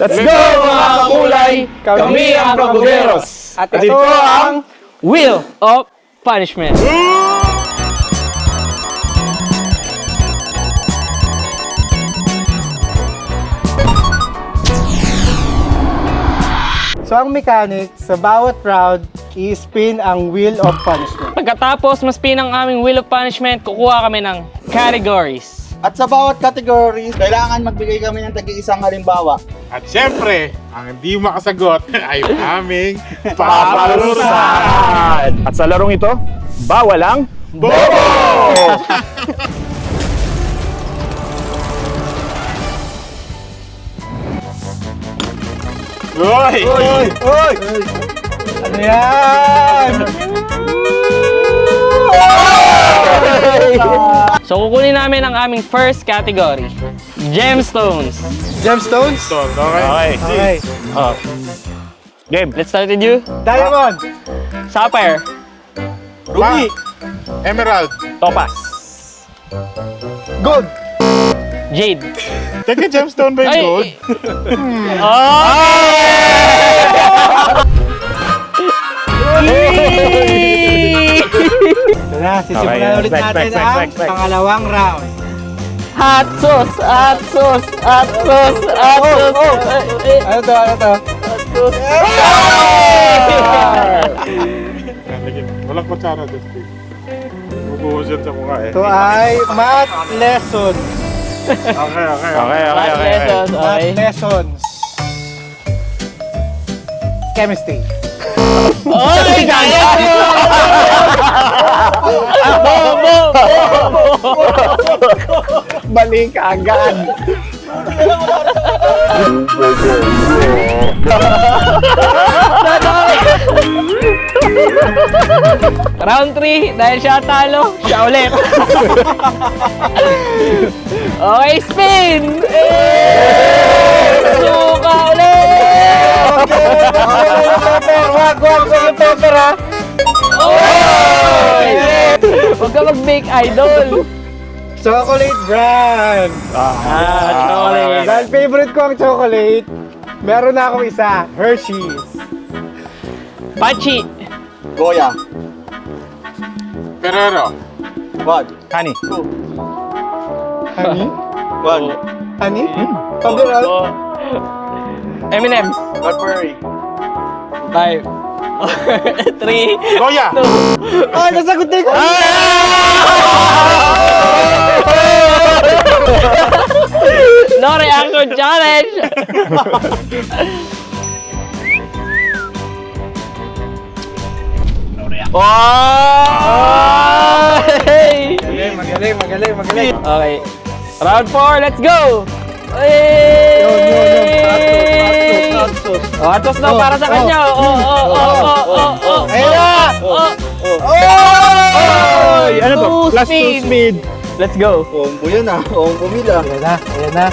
Let's go mga kakulay! Kami ang Pabugeros! At ito ang Wheel of Punishment. So ang mechanic, sa bawat round, i-spin ang Wheel of Punishment. Pagkatapos maspin ang aming Wheel of Punishment, kukuha kami ng categories. At sa bawat categories, kailangan magbigay kami ng tag-iisang halimbawa. At syempre, ang hindi makasagot ay aming paparusahan! At sa larong ito, bawal ang Bobo! Hoy! Oy! Oy! Ano yan? So kukunin namin ang aming first category, Gemstones. Gemstones? Okay. Okay. oh. Game. Let's start with you. Diamond! Sapphire. Ruby! Emerald! Topaz. Gold! Jade. Teka, gemstone ba yung gold? Ito na, sisimulan Okay, ulit next, natin next, ang next. pangalawang round. Hot sauce, hot sauce, hot sauce, hot sauce. Ano to? Ano to? Walang kutsara dito. Bubuhos yan sa mukha eh. Ito ay math lesson. Okay. Hot lessons, okay. Math lessons. Chemistry. Oy, kaya! Balik agad. Round 3, dahil siya talo, siya ulit. Okay, spin! Suka ulit! Wag sa yung paper ha. Oy! Huwag ka mag-bake idol. Chocolate brand. Chocolate. Dahil favorite ko ang chocolate, meron na akong isa, Hershey's. Pachi. Goya. Ferrero! One. Honey. Two. Honey? One. Honey? Pabiral? M&M's. Cadbury. 5 3 Goya! 2 Ah, nasagutin ko! No reaction challenge! Hey! Magaling. Okay. Round 4, let's go! Hey! Atos na para sa kanya. Ayun na! Oy! Ano to? Plus 2 speed. Let's go. Combo yun ah. Combo meal ah. Ayan na.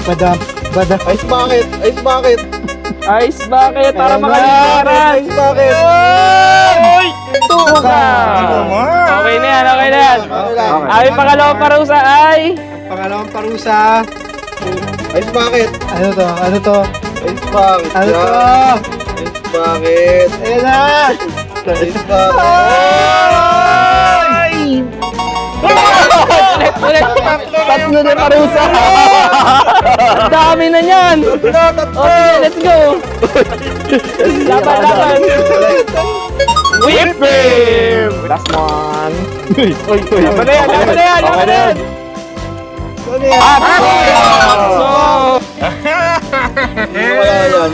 Badam. Ice bucket. Ice bucket. Ice bucket para Ayan na. makalimutan. Ice bucket. Oy! Tuka! Okay na yan. Okay lang. Ay, pangalawang parusa ay... Pangalawang parusa. Ice bucket. Ano to? Ice bucket. Ano to? Ice bucket. Ayan na! Ice bucket. Ulit. Tatlo na parusa. Ang dami na niyan. Okay, let's go. Laban. Whip him! Last one. Laban na yan. Ano yan? Wala yan.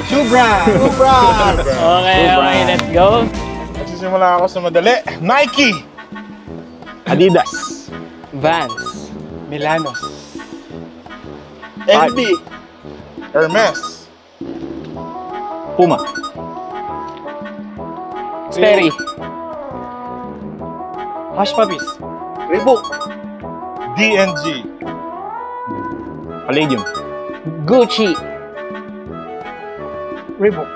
Shoe brand! Okay, let's go. Nagsisimula ako sa madali. Nike! Adidas. Vans. Milanos. LB. Hermes! Puma. Sperry. Hush Puppies. Reebok. D&G! Palladium. Gucci. Reebok.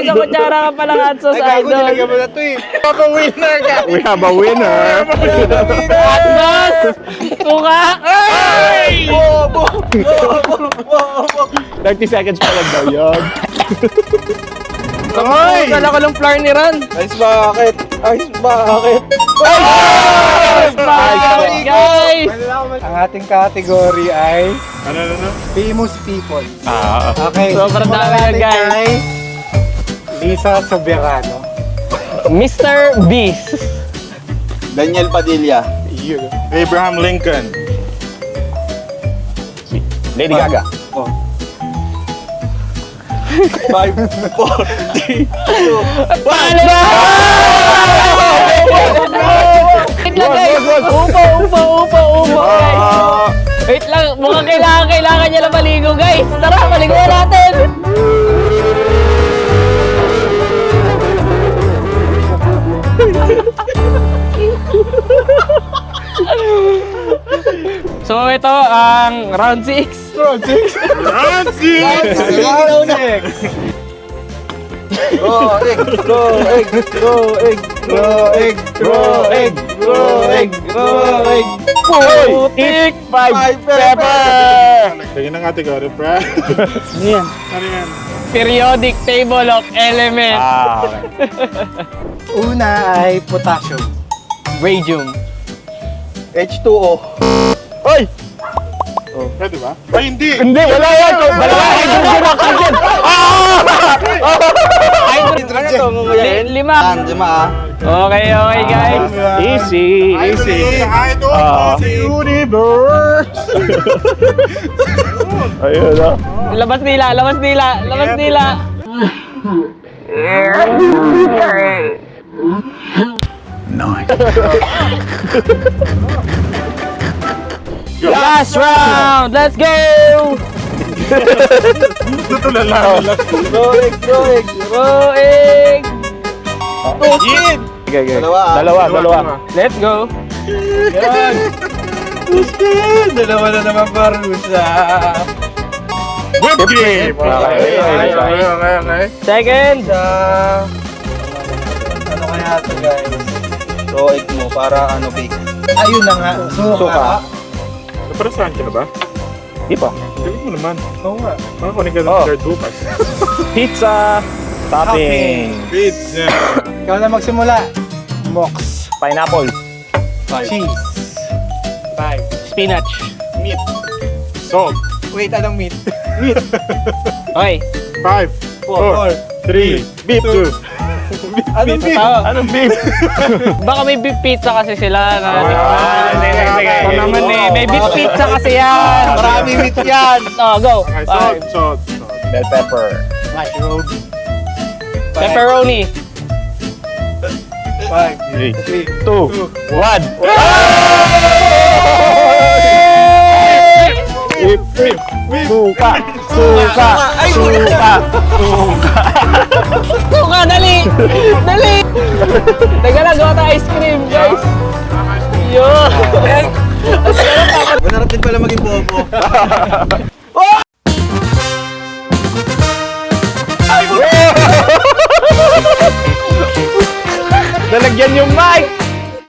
sa kutsara ka palang hot sauce, Ay, gago, idol. nilagyan mo na to eh. We have a winner. Hot sauce! Suka! 30 seconds pa lang daw yun. Kala ko lang flour ni Ron. Ice bucket. Ice bucket. Guys! Ang ating category ay Ano? famous people. Ah, Okay, Sobrang simulan dami na, natin guys. kay Lisa Soberano. Mr. Beast. Daniel Padilla. Abraham Lincoln. Lady Gaga. 5, 4, 3, 2. Paano ba? Wait lang guys. Upo, guys. Wait lang, mukhang kailangan niya na maligo guys. Tara, maligo natin. So ito ang round 6. Rancy! Go, egg. Go, egg. Go, egg. Go, egg. Go, egg. Go, egg. Go, egg. Putik! Five Pepper! Lagyan ng category, bro. Yan. Ano yan? Periodic table of elements. Ah, okay. Una ay potassium. Radium. H2O. Oy! Pwede ba? Ay, hindi! Hindi, wala yan. Wala yan. Ano to? Mamayain? Lima. Lima ah. Okay, guys. Easy, easy. I don't Ah. know the universe! Ayun na. Labas nila. Last round! Let's go! Tutulan lang. Go, egg. Go, egg. Roig! Tusin! Okay, okay. Dalawa. Dalawa. Let's go! Dalawa na naman parusa. Whipped cream! Okay. Second! Sa... Ano kaya ito guys? So, egg mo para ano bake. Ayun na nga. Suka. Naparasahan ka na ba? Di pa. Galing mo naman. Oo nga. Makakunin ka ng Oh. third bukas. Pizza. Topping. Pizza! Ikaw na magsimula. Mox. Pineapple. Cheese. 5. Spinach. Meat. Salt. Wait, anong meat? Okay. 5, 4, 3, beef 2. Anong beef? Anong beef? Baka may beef pizza kasi sila na Ah, sige. Ito naman eh. May beef pizza kasi yan. Marami meat yan! Oh, go. Okay, Five. salt. Bell pepper. Mushroom. Pepperoni. 5. 3, 2, 1. Suka. Suka, dali! Teka lang, gawa tayo ice cream, guys. Yun. Manarap din pala maging bobo. Nalagyan yung mic.